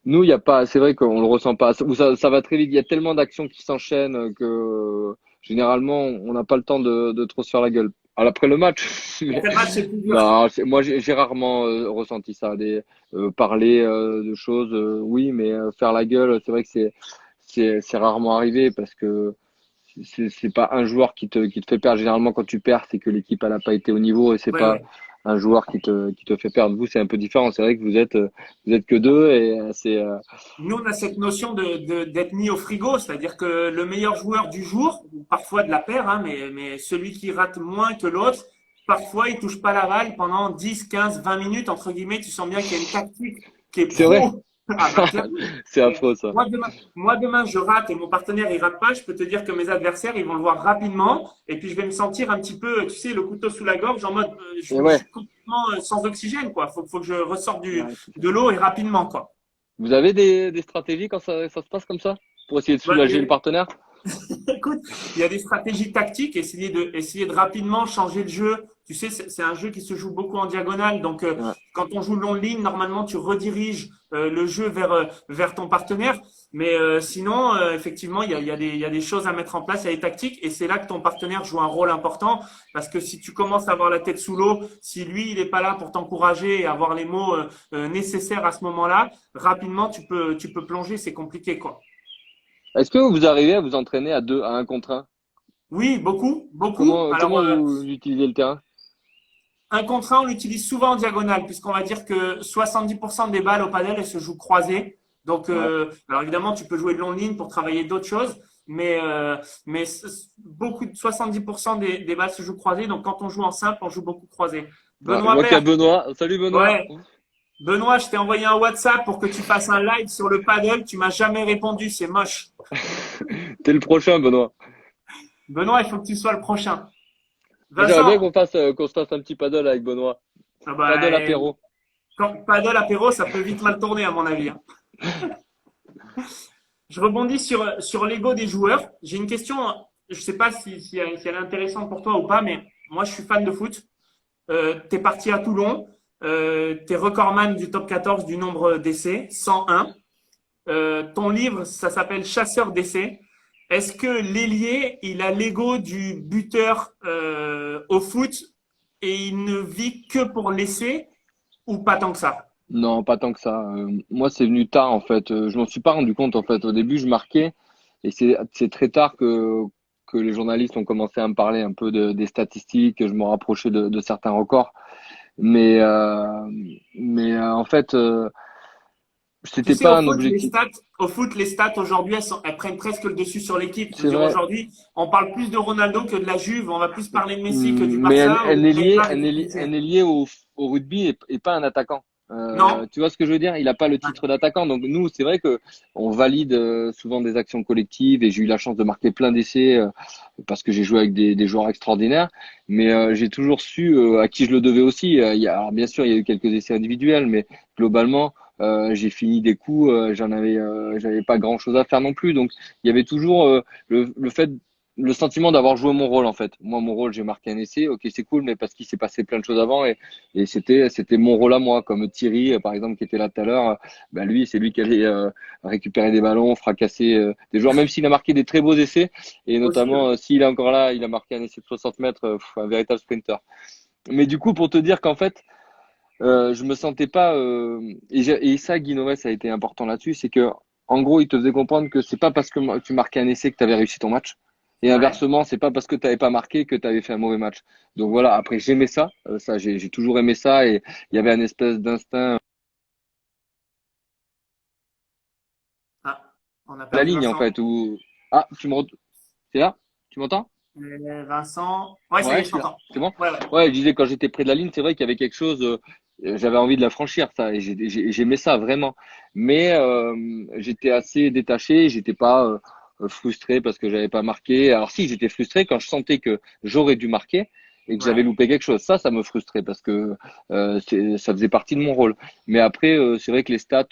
Nous, il y a pas, c'est vrai qu'on le ressent pas. Ça va très vite. Il y a tellement d'actions qui s'enchaînent que généralement, on n'a pas le temps de trop se faire la gueule. Alors, après le match, mais Après le match, c'est plus dur. non, moi, j'ai rarement ressenti ça. Parler de choses, oui, mais faire la gueule, c'est vrai que c'est rarement arrivé parce que c'est pas un joueur qui te fait perdre. Généralement, quand tu perds, c'est que l'équipe elle a pas été au niveau et c'est Ouais, pas ouais. un joueur qui te fait perdre. Vous, c'est un peu différent. C'est vrai que vous êtes que deux et c'est Nous, on a cette notion d'être mis au frigo, c'est-à-dire que le meilleur joueur du jour, ou parfois de la paire, hein, mais celui qui rate moins que l'autre, parfois il touche pas la balle pendant 10, 15, 20 minutes, entre guillemets, tu sens bien qu'il y a une tactique qui est c'est vrai. pro. Ah bah clairement. C'est Et affreux ça. moi demain, je rate et mon partenaire il rate pas, je peux te dire que mes adversaires ils vont le voir rapidement et puis je vais me sentir un petit peu, tu sais, le couteau sous la gorge en mode Et je ouais, suis complètement sans oxygène quoi. Faut que je ressorte ouais, c'est ça. de l'eau et rapidement quoi. Vous avez des stratégies quand ça se passe comme ça pour essayer de Ouais, soulager le partenaire? écoute, il y a des stratégies tactiques, essayer de rapidement changer le jeu. Tu sais, c'est un jeu qui se joue beaucoup en diagonale. Donc, Ouais. quand on joue long ligne, normalement, tu rediriges le jeu vers ton partenaire. Mais sinon, effectivement, il y a des choses à mettre en place, il y a des tactiques. Et c'est là que ton partenaire joue un rôle important. Parce que si tu commences à avoir la tête sous l'eau, si lui, il n'est pas là pour t'encourager et avoir les mots nécessaires à ce moment-là, rapidement, tu peux plonger. C'est compliqué, quoi. Est-ce que vous arrivez à vous entraîner à deux, à un contre un? Oui, beaucoup, beaucoup. Comment Alors, vous utilisez le terrain? un contre un, on l'utilise souvent en diagonale, puisqu'on va dire que 70% des balles au padel, elles se jouent croisées. Donc, Ouais. alors évidemment, tu peux jouer de long ligne pour travailler d'autres choses, mais beaucoup de 70% des balles se jouent croisées. Donc, quand on joue en simple, on joue beaucoup croisé. Ah, je Benoît vois qu'il y a Bert, Benoît. Salut Benoît. ouais. Benoît, je t'ai envoyé un WhatsApp pour que tu fasses un live sur le paddle. Tu m'as jamais répondu, c'est moche. T'es le prochain, Benoît. Benoît, il faut que tu sois le prochain. Moi, j'aimerais bien Vincent, qu'on se fasse un petit paddle avec Benoît. ah bah, Paddle apéro. quand paddle apéro, ça peut vite mal tourner à mon avis, hein. Je rebondis sur l'ego des joueurs. J'ai une question, je ne sais pas si elle est intéressante pour toi ou pas, mais moi je suis fan de foot. Tu es parti à Toulon, tu es recordman du top 14 du nombre d'essais, 101. Ton livre, ça s'appelle Chasseur d'essais. Est-ce que l'ailier, il a l'ego du buteur au foot et il ne vit que pour l'essai ou pas tant que ça? Non, pas tant que ça. Moi, c'est venu tard en fait. Je m'en suis pas rendu compte en fait. Au début, je marquais et c'est très tard que les journalistes ont commencé à me parler un peu des statistiques, que je me rapprochais de certains records. Mais en fait, Tu c'était sais, pas un objectif. au foot, les stats aujourd'hui, elles prennent presque le dessus sur l'équipe. Je veux C'est dire, vrai. aujourd'hui, on parle plus de Ronaldo que de la Juve. On va plus parler de Messi que du Mais Barça ou Neymar et du un PSG. ailier au rugby est pas un attaquant. Non? Tu vois ce que je veux dire? Il n'a pas le Ouais. titre d'attaquant. Donc nous, c'est vrai que on valide souvent des actions collectives et j'ai eu la chance de marquer plein d'essais parce que j'ai joué avec des joueurs extraordinaires. Mais j'ai toujours su à qui je le devais aussi. Alors bien sûr, il y a eu quelques essais individuels, mais globalement, j'ai fini des coups. J'avais pas grand-chose à faire non plus. Donc il y avait toujours le fait le sentiment d'avoir joué mon rôle en fait. Moi, mon rôle, j'ai marqué un essai, ok, c'est cool, mais parce qu'il s'est passé plein de choses avant et c'était mon rôle à moi, comme Thierry par exemple qui était là tout à l'heure. Bah lui, c'est lui qui allait récupérer des ballons, fracasser des joueurs, même s'il a marqué des très beaux essais et Aussi, notamment s'il est encore là, il a marqué un essai de 60 mètres, un véritable sprinter. Mais du coup, pour te dire qu'en fait, je me sentais pas et ça, Guinoves ça a été important là-dessus, c'est que en gros, il te faisait comprendre que c'est pas parce que tu marquais un essai que tu avais réussi ton match. Et ouais. inversement, c'est pas parce que tu n'avais pas marqué que tu avais fait un mauvais match. Donc voilà, après j'aimais ça, j'ai toujours aimé ça et il y avait un espèce d'instinct Ah, on a à la perdu ligne en Vincent. fait où ah, c'est là? Tu m'entends? Vincent. Ouais, ça y Ouais, est, je je suis là. t'entends. C'est bon? Ouais, ouais. Ouais, je disais quand j'étais près de la ligne, c'est vrai qu'il y avait quelque chose j'avais envie de la franchir ça et j'aimais ça vraiment. Mais j'étais assez détaché, j'étais pas frustré parce que j'avais pas marqué. Alors si, j'étais frustré quand je sentais que j'aurais dû marquer et que j'avais Ouais. loupé quelque chose. Ça me frustrait parce que ça faisait partie de mon rôle. Mais après, c'est vrai que les stats,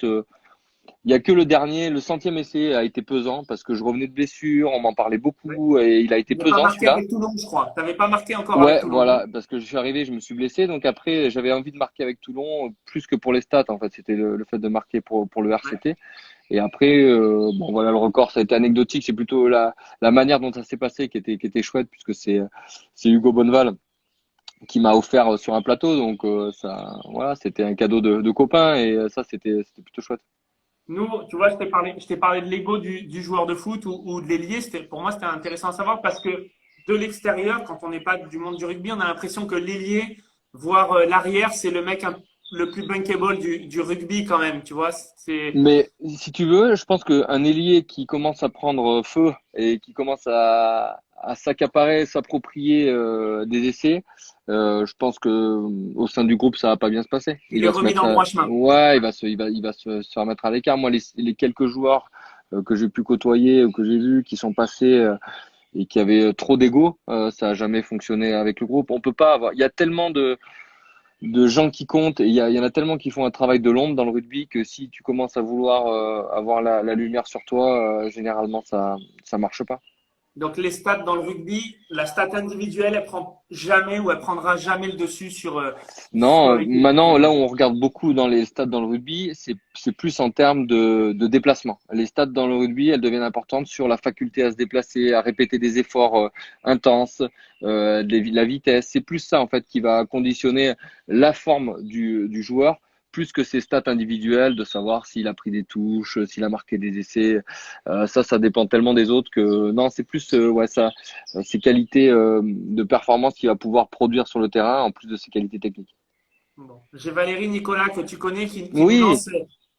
il y a que le dernier, le centième essai a été pesant parce que je revenais de blessure, on m'en parlait Ouais. beaucoup et il a été Tu n'as pas pesant marqué celui-là. avec Toulon, je crois. Tu n'avais pas marqué encore avec Ouais, Toulon, non? voilà, parce que je suis arrivé, je me suis blessé, donc après j'avais envie de marquer avec Toulon plus que pour les stats en fait, c'était le fait de marquer pour le Ouais. RCT. Et après, bon voilà, le record ça a été anecdotique, c'est plutôt la manière dont ça s'est passé qui était chouette puisque c'est Hugo Bonneval qui m'a offert sur un plateau, donc ça voilà, c'était un cadeau de copain et ça c'était plutôt chouette. Nous, tu vois, je t'ai parlé de l'ego du joueur de foot ou de l'ailier. Pour moi, c'était intéressant à savoir parce que de l'extérieur, quand on n'est pas du monde du rugby, on a l'impression que l'ailier, voire l'arrière, c'est le mec le plus bankable du rugby quand même. Tu vois, Mais si tu veux, je pense qu'un ailier qui commence à prendre feu et qui commence à s'accaparer, s'approprier des essais, je pense que au sein du groupe, ça va pas bien se passer. il Il est va se remis mettre, dans le droit chemin. ouais, il va se remettre à l'écart. Moi, les quelques joueurs que j'ai pu côtoyer ou que j'ai vus qui sont passés et qui avaient trop d'ego, ça a jamais fonctionné avec le groupe. On peut pas avoir. Il y a tellement de gens qui comptent et il y en a tellement qui font un travail de l'ombre dans le rugby que si tu commences à vouloir avoir la lumière sur toi, généralement ça marche pas. Donc, les stats dans le rugby, la stat individuelle, elle prend jamais ou elle prendra jamais le dessus sur Non, l'équipe. maintenant là où on regarde beaucoup dans les stats dans le rugby, c'est plus en termes de déplacement. Les stats dans le rugby, elles deviennent importantes sur la faculté à se déplacer, à répéter des efforts intenses, la vitesse. C'est plus ça en fait qui va conditionner la forme du joueur, plus que ses stats individuelles, de savoir s'il a pris des touches, s'il a marqué des essais. Ça dépend tellement des autres que non, c'est plus ouais ça, ses qualités de performance qu'il va pouvoir produire sur le terrain en plus de ses qualités techniques. Bon. J'ai Valérie Nicolas que tu connais Oui,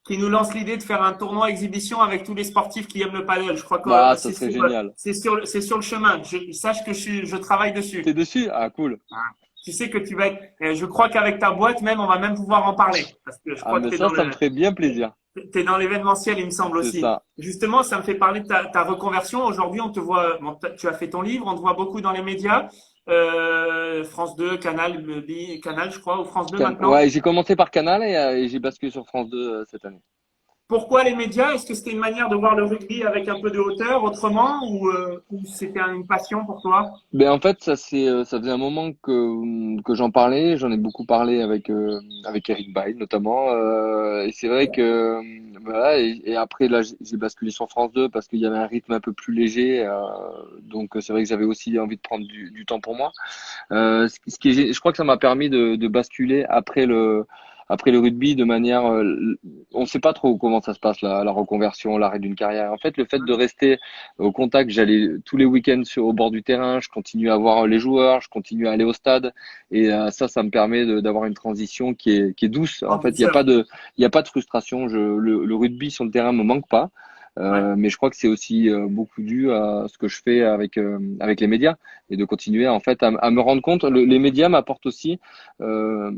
qui nous lance l'idée de faire un tournoi exhibition avec tous les sportifs qui aiment le paddle. Je crois que bah ça serait génial. c'est sur le chemin. Sache que je travaille dessus. T'es dessus? Ah cool. Tu sais que tu vas être, je crois qu'avec ta boîte même, on va même pouvoir en parler. Parce que je Ah crois que mais ça me ferait bien plaisir. t'es dans l'événementiel, il me semble C'est aussi. ça. Justement, ça me fait parler de ta reconversion. Aujourd'hui, on te voit, bon, tu as fait ton livre, on te voit beaucoup dans les médias. France 2, Canal, je crois, ou France 2 maintenant. Ouais, j'ai commencé par Canal et j'ai basculé sur France 2 cette année. Pourquoi les médias? Est-ce que c'était une manière de voir le rugby avec un peu de hauteur autrement ou c'était une passion pour toi? Ben en fait ça faisait un moment que j'en parlais, j'en ai beaucoup parlé avec Eric Bailly notamment et c'est vrai que voilà et après là j'ai basculé sur France 2 parce qu'il y avait un rythme un peu plus léger donc c'est vrai que j'avais aussi envie de prendre du temps pour moi. Je crois que ça m'a permis de basculer après le rugby de manière, on ne sait pas trop comment ça se passe la reconversion, l'arrêt d'une carrière. En fait, le fait de rester au contact, j'allais tous les week-ends au bord du terrain, je continue à voir les joueurs, je continue à aller au stade et ça me permet d'avoir une transition qui est douce. En En fait, douceur. il y a pas de frustration. Le rugby sur le terrain me manque pas. Ouais. Mais je crois que c'est aussi beaucoup dû à ce que je fais avec les médias et de continuer en fait à me rendre compte. Les médias m'apportent aussi euh,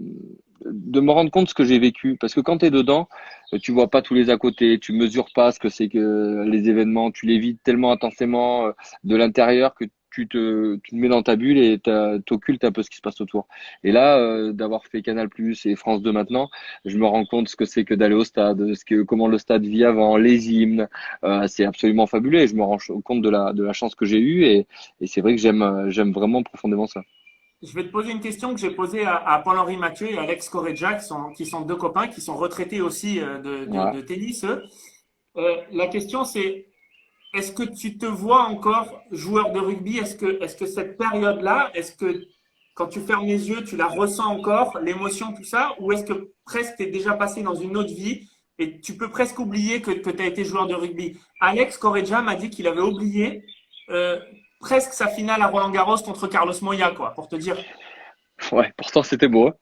de me rendre compte de ce que j'ai vécu parce que quand tu es dedans, tu vois pas tous les à côté, tu mesures pas ce que c'est que les événements, tu les vis tellement intensément de l'intérieur que tu te mets dans ta bulle et t'occultes un peu ce qui se passe autour. Et là, d'avoir fait Canal+ et France 2 maintenant, je me rends compte ce que c'est que d'aller au stade, comment le stade vit avant, les hymnes, c'est absolument fabuleux et je me rends compte de la chance que j'ai eue et c'est vrai que j'aime vraiment profondément ça. Je vais te poser une question que j'ai posée à Paul-Henri Mathieu et Alex Correggia, qui sont deux copains, qui sont retraités aussi Ouais. de tennis, eux. La question, c'est est-ce que tu te vois encore joueur de rugby? Est-ce que cette période-là, est-ce que quand tu fermes les yeux, tu la ressens encore, l'émotion, tout ça? Ou est-ce que presque tu es déjà passé dans une autre vie et tu peux presque oublier que tu as été joueur de rugby? Alex Correggia m'a dit qu'il avait oublié euh, presque sa finale à Roland-Garros contre Carlos Moya, quoi, pour te dire. Ouais, pourtant c'était beau, hein.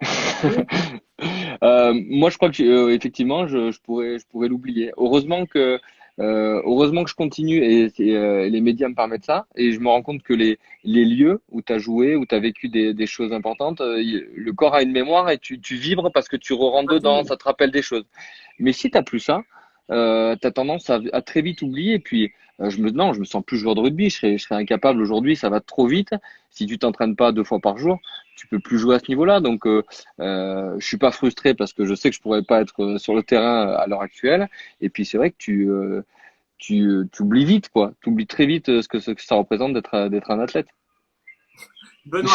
Oui, Moi, je crois que effectivement, je pourrais l'oublier. Heureusement que je continue et les médias me permettent ça. Et je me rends compte que les lieux où tu as joué, où tu as vécu des choses importantes, le corps a une mémoire et tu vibres parce que tu re-rentres dedans, continue. ça te rappelle des choses. Mais si t'as plus ça, tu as tendance à très vite oublier. Et puis, non, je me sens plus joueur de rugby. Je serais incapable aujourd'hui. Ça va trop vite. Si tu t'entraînes pas 2 fois par jour, tu peux plus jouer à ce niveau-là. Donc, je suis pas frustré parce que je sais que je pourrais pas être sur le terrain à l'heure actuelle. Et puis, c'est vrai que tu oublies vite, quoi. Tu oublies très vite ce que ça représente d'être un athlète. Benoît,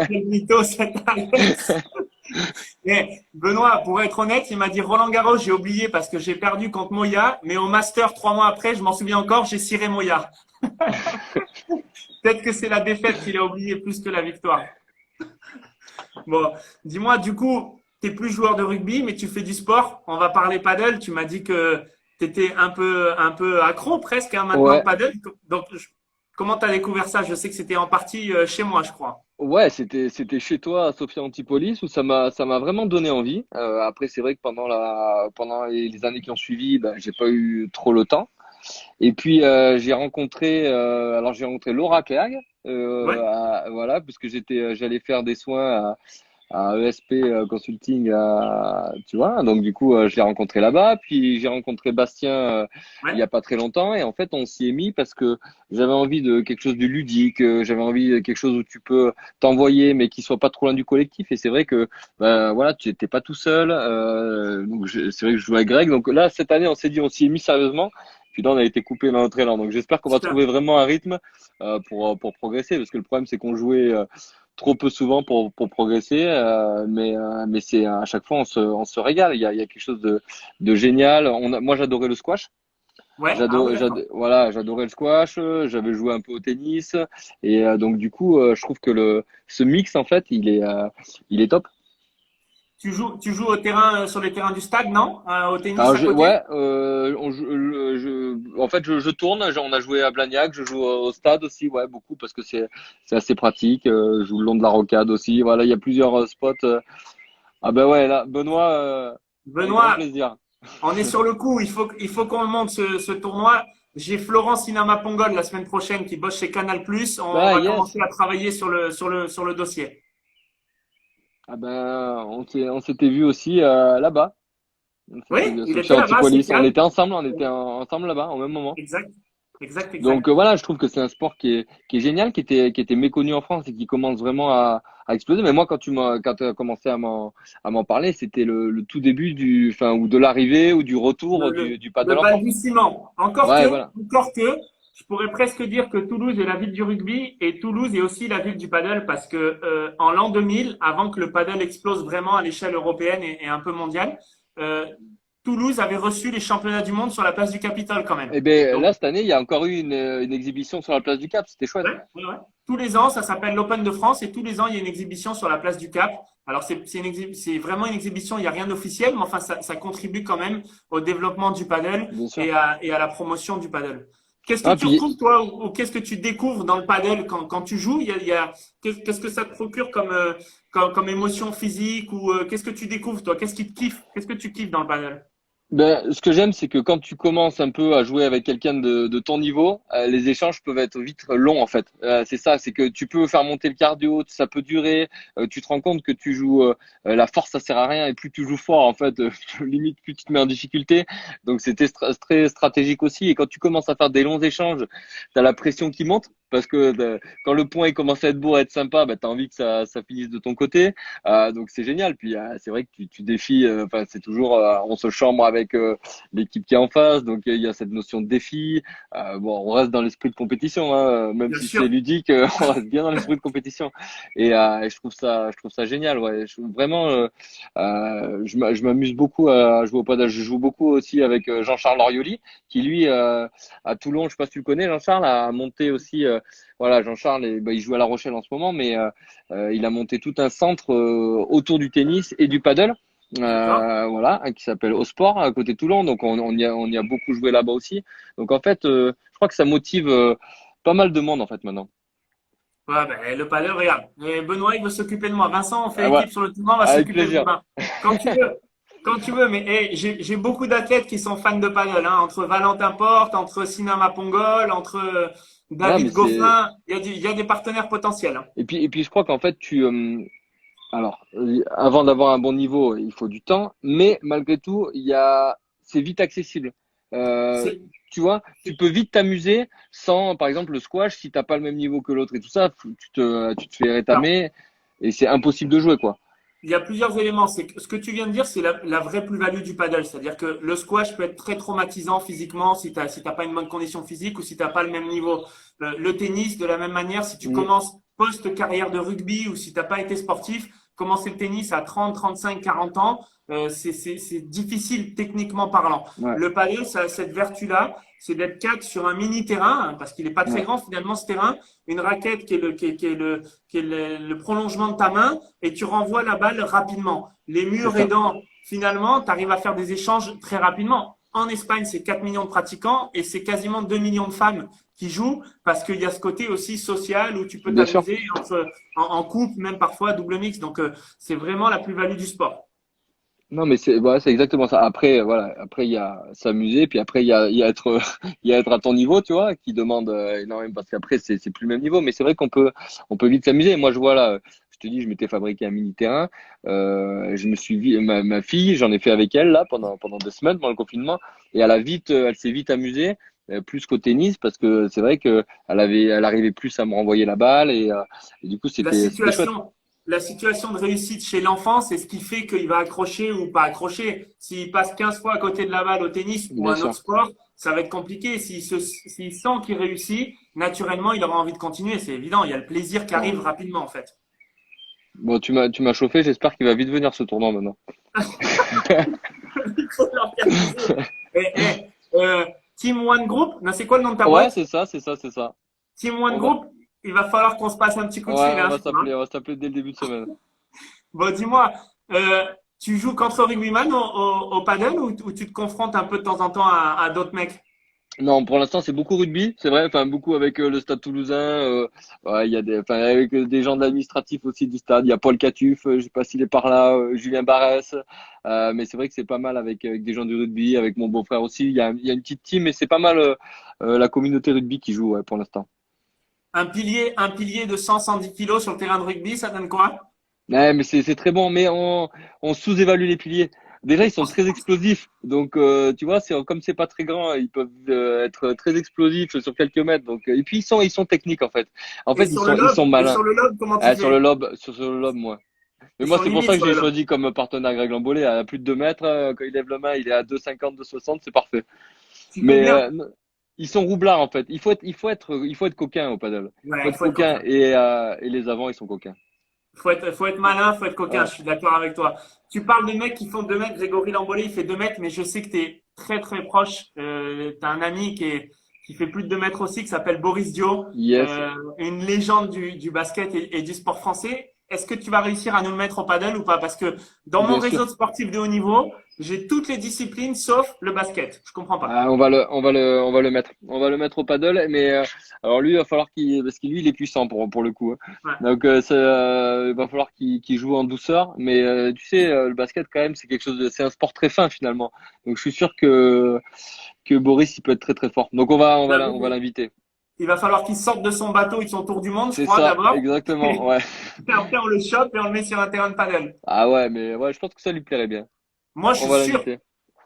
quel mytho, cet Alex. Mais Benoît, pour être honnête, il m'a dit Roland Garros, j'ai oublié parce que j'ai perdu contre Moya, mais au Master 3 mois après, je m'en souviens encore, j'ai ciré Moya. Peut-être que c'est la défaite qu'il a oublié plus que la victoire. Bon, dis-moi, du coup, tu n'es plus joueur de rugby, mais tu fais du sport. On va parler paddle. Tu m'as dit que tu étais un peu accro presque hein, maintenant au Ouais, paddle. Donc, comment tu as découvert ça? Je sais que c'était en partie chez moi, je crois. ouais, c'était chez toi à Sophia Antipolis où ça m'a vraiment donné envie. Après, c'est vrai que pendant les années qui ont suivi, ben, j'ai pas eu trop le temps. Et puis j'ai rencontré Laura Clerc, Ouais, voilà, puisque j'allais faire des soins à ESP Consulting, tu vois. Donc du coup, je l'ai rencontré là-bas. Puis j'ai rencontré Bastien il y ouais, a pas très longtemps. Et en fait, on s'y est mis parce que j'avais envie de quelque chose de ludique. J'avais envie de quelque chose où tu peux t'envoyer, mais qui soit pas trop loin du collectif. Et c'est vrai que, ben voilà, tu n'étais pas tout seul. Donc c'est vrai que je jouais avec Greg. Donc là, cette année, on s'est dit, on s'y est mis sérieusement. Puis là, on a été coupé dans notre élan. Donc j'espère qu'on va super. trouver vraiment un rythme pour progresser. Parce que le problème, c'est qu'on jouait trop peu souvent pour progresser, mais c'est à chaque fois on se régale. Il y a quelque chose de génial. Moi j'adorais le squash. Ouais, ah ouais, d'accord. Voilà, j'adorais le squash. J'avais joué un peu au tennis et donc du coup je trouve que ce mix en fait il est top. Tu joues au terrain, sur les terrains du stade, non? Au tennis Alors à côté? ouais, en fait je tourne. On a joué à Blagnac, je joue au stade aussi, ouais beaucoup parce que c'est assez pratique. Je joue le long de la rocade aussi. Voilà, il y a plusieurs spots. Ah ben ouais, là, Benoît, avec grand Benoît, plaisir. on est sur le coup. Il faut qu'on le monte, ce tournoi. J'ai Florence Sinama-Pongol la semaine prochaine qui bosse chez Canal+. On Bah va yes. commencer à travailler sur le dossier. Ah ben on s'était vu aussi là-bas. On s'était vu Oui, à il Sophia était là-bas, Antipolis. On Sofiane. était ensemble, ensemble là-bas au même moment. Exact, exact, Donc exact. voilà, je trouve que c'est un sport qui est génial, qui était méconnu en France et qui commence vraiment à exploser. Mais moi, quand tu as commencé à m'en parler, c'était le tout début enfin, ou de l'arrivée ou du retour du Le paddle en France. balbutiement. Ouais, voilà. Encore que, je pourrais presque dire que Toulouse est la ville du rugby et Toulouse est aussi la ville du paddle parce que en l'an 2000, avant que le paddle explose vraiment à l'échelle européenne et un peu mondiale, euh, Toulouse avait reçu les championnats du monde sur la place du Capitole quand même. Et ben Donc, là, cette année, il y a encore eu une exhibition sur la place du Cap. C'était chouette. ouais, ouais, ouais. Tous les ans, ça s'appelle l'Open de France et tous les ans, il y a une exhibition sur la place du Cap. Alors, c'est vraiment une exhibition, il n'y a rien d'officiel, mais enfin, ça contribue quand même au développement du paddle Bien sûr. et à la promotion du paddle. Qu'est-ce que Ah, tu puis retrouves, toi, ou qu'est-ce que tu découvres dans le paddle quand tu joues? Qu'est-ce que ça te procure comme émotion physique ou qu'est-ce que tu découvres, toi? Qu'est-ce qui te kiffe? Qu'est-ce que tu kiffes dans le paddle? ben, ce que j'aime, c'est que quand tu commences un peu à jouer avec quelqu'un de ton niveau, les échanges peuvent être vite longs en fait. C'est ça, c'est que tu peux faire monter le cardio, ça peut durer. Tu te rends compte que tu joues, la force, ça sert à rien, et plus tu joues fort en fait, limite plus tu te mets en difficulté. Donc c'était très stratégique aussi. Et quand tu commences à faire des longs échanges, t'as la pression qui monte parce que quand le point il commence à être beau, à être sympa, ben, t'as envie que ça finisse de ton côté. Donc c'est génial. Puis c'est vrai que tu défies. Enfin c'est toujours, on se chambre avec l'équipe qui est en face. Donc il y a cette notion de défi. Bon, on reste dans l'esprit de compétition, hein, même Bien si sûr. c'est ludique, on reste bien dans l'esprit de compétition. Et je trouve ça génial. Ouais, vraiment, je m'amuse beaucoup à jouer au padel. Je joue beaucoup aussi avec Jean-Charles Lorioli, qui lui à Toulon, je sais pas si tu le connais, Jean-Charles a monté aussi. Voilà, Jean-Charles, il joue à La Rochelle en ce moment, mais il a monté tout un centre autour du tennis et du paddle. D'accord. Voilà, hein, qui s'appelle Au Sport à côté de Toulon. Donc on y a beaucoup joué là-bas aussi. Donc en fait, je crois que ça motive pas mal de monde en fait maintenant. Ouais, ben, le paddle, regarde. Et Benoît, il veut s'occuper de moi. Vincent, on fait Ah ouais, équipe sur le tournoi, on va avec s'occuper de plaisir. Robin. Quand tu veux. Quand tu veux. Mais j'ai beaucoup d'athlètes qui sont fans de paddle. Hein, entre Valentin Porte, entre Sinama Pongol, entre Non, mais David c'est Goffin. Il y a des partenaires potentiels. Hein. et puis je crois qu'en fait alors avant d'avoir un bon niveau, il faut du temps, mais malgré tout, c'est vite accessible. Euh, C'est, tu vois, tu peux vite t'amuser sans, par exemple, le squash, si t'as pas le même niveau que l'autre et tout ça, tu te fais alors, rétamer et c'est impossible de jouer, quoi. il y a plusieurs éléments. C'est que ce que tu viens de dire, c'est la vraie plus-value du paddle. C'est-à-dire que le squash peut être très traumatisant physiquement si t'as pas une bonne condition physique ou si t'as pas le même niveau. Le tennis, de la même manière, si tu Mm, commences post-carrière de rugby ou si t'as pas été sportif, commencer le tennis à 30, 35, 40 ans, c'est difficile techniquement parlant. ouais, Le paddle, ça a cette vertu-là, c'est d'être cadre sur un mini terrain, hein, parce qu'il est pas très ouais, grand finalement ce terrain, une raquette qui est le prolongement de ta main et tu renvoies la balle rapidement. Les c'est murs ça. aidant, finalement, tu arrives à faire des échanges très rapidement. En Espagne, c'est 4 millions de pratiquants et c'est quasiment 2 millions de femmes qui jouent parce qu'il y a ce côté aussi social où tu peux Bien sûr. t'amuser en couple, même parfois double mix. Donc, c'est vraiment la plus-value du sport. Non, mais c'est voilà, c'est exactement ça. Après, voilà, après il y a s'amuser, puis après il y a être il y a être à ton niveau, tu vois, qui demande énormément parce qu'après c'est plus le même niveau. Mais c'est vrai qu'on peut vite s'amuser. Moi, je vois là, je te dis, je m'étais fabriqué un mini terrain. Je me suis ma fille, j'en ai fait avec elle là pendant 2 semaines pendant le confinement, et elle s'est vite amusée. Plus qu'au tennis parce que c'est vrai que elle arrivait plus à me renvoyer la balle et du coup La c'était chouette. situation, la situation de réussite chez l'enfant, c'est ce qui fait qu'il va accrocher ou pas accrocher. S'il passe 15 fois à côté de la balle au tennis ou Bien à un autre sûr. sport, ça va être compliqué. S'il sent qu'il réussit, naturellement, il aura envie de continuer. C'est évident. Il y a le plaisir qui arrive Bon, rapidement, en fait. bon, tu m'as chauffé. J'espère qu'il va vite venir ce tournoi maintenant. Il faut l'organiser. Team One Group, non, c'est quoi le nom de ta Ouais, boîte? c'est ça, c'est ça, c'est ça. Team One On va, Group, il va falloir qu'on se passe un petit coup de ouais, fil, hein, je crois, hein. on va s'appeler dès le début de semaine. Bon, dis-moi, tu joues contre rugbyman au paddle ou tu te confrontes un peu de temps en temps à d'autres mecs? Non, pour l'instant, c'est beaucoup rugby, c'est vrai, enfin beaucoup avec le Stade Toulousain. Ouais, il y a enfin avec des gens de l'administratif aussi du stade. Il y a Paul Catuf, je sais pas s'il est par là, Julien Barès. Mais c'est vrai que c'est pas mal avec des gens du rugby, avec mon beau-frère aussi. Il y a une petite team, et c'est pas mal la communauté rugby qui joue, ouais, pour l'instant. Un pilier de 100, 110 kilos sur le terrain de rugby, ça donne quoi? Ouais, mais c'est très bon, mais on sous-évalue les piliers. Déjà, ils sont très explosifs, donc tu vois, comme c'est pas très grand, ils peuvent être très explosifs sur quelques mètres. Donc et puis ils sont techniques en fait. En fait, ils sont Et malins. sur le lob, comment tu Sur le fais? lob, sur le lob, moi. Mais Ils moi, sont c'est pour limites ça que sur j'ai le lob. choisi comme partenaire Greg Lambolé à plus de 2 mètres. Quand il lève la main, il est à 2,50, 2,60, c'est parfait. Tu Mais combien? ils sont roublards en fait. Il faut être coquin au paddle. Il faut Ouais, il être faut être coquin, coquin. et les avants, ils sont coquins. Faut être malin, faut être coquin. Ouais. Je suis d'accord avec toi. Tu parles de mecs qui font 2 mètres. Grégory Lambolé, il fait 2 mètres, mais je sais que tu es très, très proche. Tu as un ami qui fait plus de 2 mètres aussi, qui s'appelle Boris Dio, Yes, une légende du basket et du sport français. Est-ce que tu vas réussir à nous le mettre au paddle ou pas? Parce que dans mon bien réseau sûr. de sportifs de haut niveau, j'ai toutes les disciplines sauf le basket. Je comprends pas. Ah, on va le mettre au paddle, mais alors lui, il va falloir parce que lui, il est puissant pour le coup, hein. Ouais. Donc, il va falloir qu'il joue en douceur, mais tu sais, le basket quand même, c'est un sport très fin finalement. Donc, je suis sûr que Boris, il peut être très très fort. Donc, on va l'inviter. Il va falloir qu'il sorte de son bateau et de son tour du monde, je C'est crois, ça, d'abord. exactement, ouais. Et après, on le chope et on le met sur un terrain de paddle. Ah ouais, mais ouais, je pense que ça lui plairait bien. Moi, je On suis va sûr. l'inviter.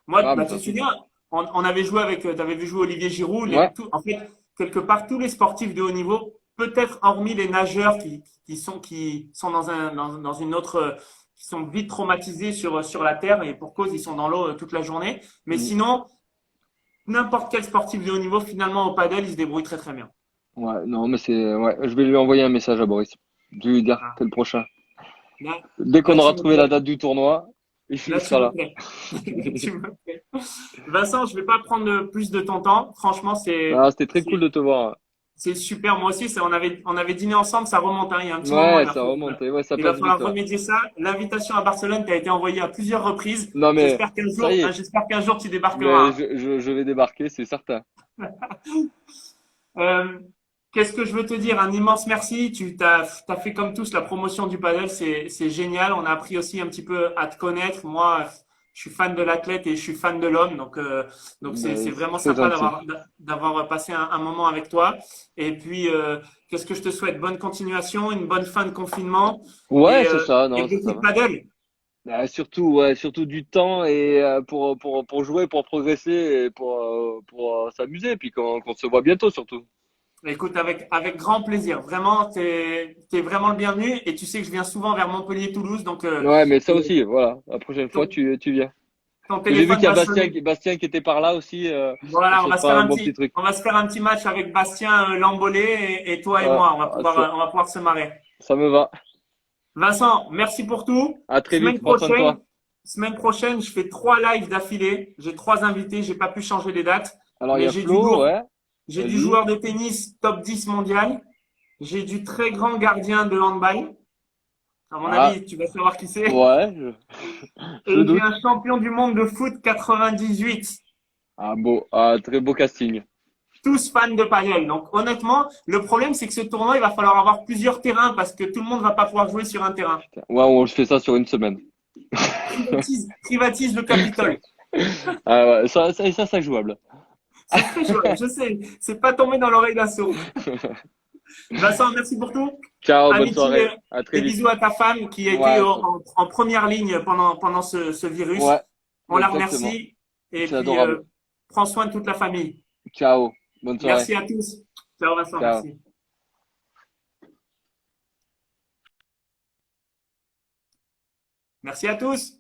Moi, Ah, mais bah, de tu toute te façon. souviens, on avait joué avec, tu avais vu jouer Olivier Giroud, Ouais, en fait, quelque part, tous les sportifs de haut niveau, peut-être hormis les nageurs qui sont dans une autre, qui sont vite traumatisés sur la terre et pour cause, ils sont dans l'eau toute la journée. Mais mm, sinon, n'importe quel sportif de haut niveau, finalement, au paddle, il se débrouille très, très bien. ouais, non, mais ouais, je vais lui envoyer un message à Boris. Je vais lui dire, Ah, t'es le prochain. Là, Dès qu'on là, tu aura me trouvé la plais. date du tournoi, il Là, tu sera me là. plais. Tu me plais. Vincent, je vais pas prendre plus de ton temps. Franchement, Ah, c'était très cool de te voir. c'est super. Moi aussi, on avait dîné ensemble, ça remonte, hein. Il y a un petit moment, Ouais, ça remonte. Et ouais, ça il va passe vite, falloir ouais. remédier ça. L'invitation à Barcelone t'a été envoyée à plusieurs reprises. Non, mais ça y est. J'espère qu'un jour tu Mais débarqueras. je vais débarquer, c'est certain. Euh, qu'est-ce que je veux te dire? Un immense merci. T'as fait comme tous la promotion du paddle. C'est génial. On a appris aussi un petit peu à te connaître. Moi, je suis fan de l'athlète et je suis fan de l'homme. Donc c'est Mais c'est vraiment très sympa gentil. d'avoir passé un moment avec toi. Et puis, qu'est-ce que je te souhaite? Bonne continuation, une bonne fin de confinement Ouais, c'est ça. et Non, ça beaucoup de va. paddle. Surtout, ouais, surtout du temps et pour jouer, pour progresser et pour s'amuser. Et puis qu'on se voit bientôt surtout. Écoute, avec grand plaisir. Vraiment, t'es vraiment le bienvenu et tu sais que je viens souvent vers Montpellier-Toulouse, donc Ouais, mais ça aussi, voilà. La prochaine fois, ton, tu viens. ton J'ai vu téléphone qu'il y a va sonner. Bastien qui était par là aussi. On Voilà, se fera un bon petit truc. on va se faire un petit match avec Bastien Lambolé et toi et Ouais, moi. On va pouvoir se marrer. ça me va. Vincent, merci pour tout. À très vite. Semaine Prends soin de prochaine, toi. semaine prochaine, je fais 3 lives d'affilée. J'ai 3 invités. J'ai pas pu changer les dates, Alors, il y mais a Flo, ouais. j'ai du Vas-y. joueur de tennis top 10 mondial. J'ai du très grand gardien de handball. À mon Ah, avis, tu vas savoir qui c'est. ouais, je Et j'ai doute. un champion du monde de foot 98. Ah, beau. Ah, très beau casting. Tous fans de paddle. Donc honnêtement, le problème c'est que ce tournoi, il va falloir avoir plusieurs terrains parce que tout le monde va pas pouvoir jouer sur un terrain. Ouais, on fait ça sur une semaine. Privatise le Capitole. Ah ouais, ça jouable. C'est très jouable, je sais. C'est pas tombé dans l'oreille d'assaut. Vincent, merci pour tout. Ciao, bonne Amitié soirée. À très et vite. bisous à ta femme qui a été Ouais, en première ligne pendant ce virus. ouais, On la exactement. remercie et C'est puis adorable. prends soin de toute la famille. Ciao, bonne soirée. Merci à tous. Ciao Vincent, Ciao. merci. Merci à tous.